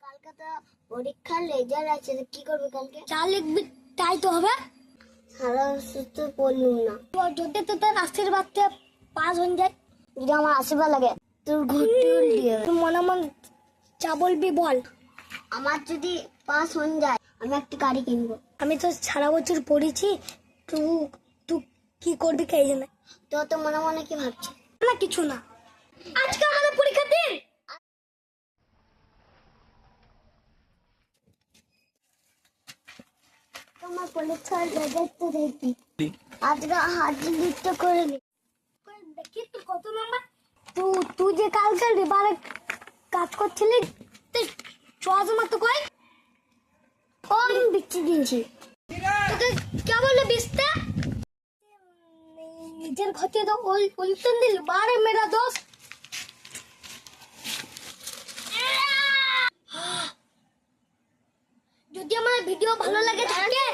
কালকে তো পরীক্ষার রেজাল্ট আছে, কি করবি কালকে? যা লিখবি তাই তো হবে। সারা সুস্থ পড়লুম না। যদি তো তোর আশীর্বাদে পাস হয়ে যায়, যদি আমার আশীর্বাদ লাগে তোর ঘুরতে উল্টিয়ে তুই মনে মনে যা বলবি বল। আমার যদি পাস হয়ে যায় আমি একটা গাড়ি কিনবো। আমি তো সারা বছর পড়েছি, তুই তুই কি করবি কে জানে। তো তো মনে মনে কি ভাবছিস? না কিছু না, আজকে আমাদের পরীক্ষার দিন। তোমার পরীক্ষার রেজাল্ট তো দেখবি, আজকে হাজির লিখতে করে নি। দেখি তুই কত নাম্বার। তুই যে কালকে রেবারে কাজ করছিলি, তুই চশমা তো কই কোন বিচ্ছি দিয়েছি? তোকে কে বলে বিস্তা নিজের ক্ষতি তো ওই উল্টন দিল বারে মেরা দোষ। যদি আমার ভিডিও ভালো লাগে থাকে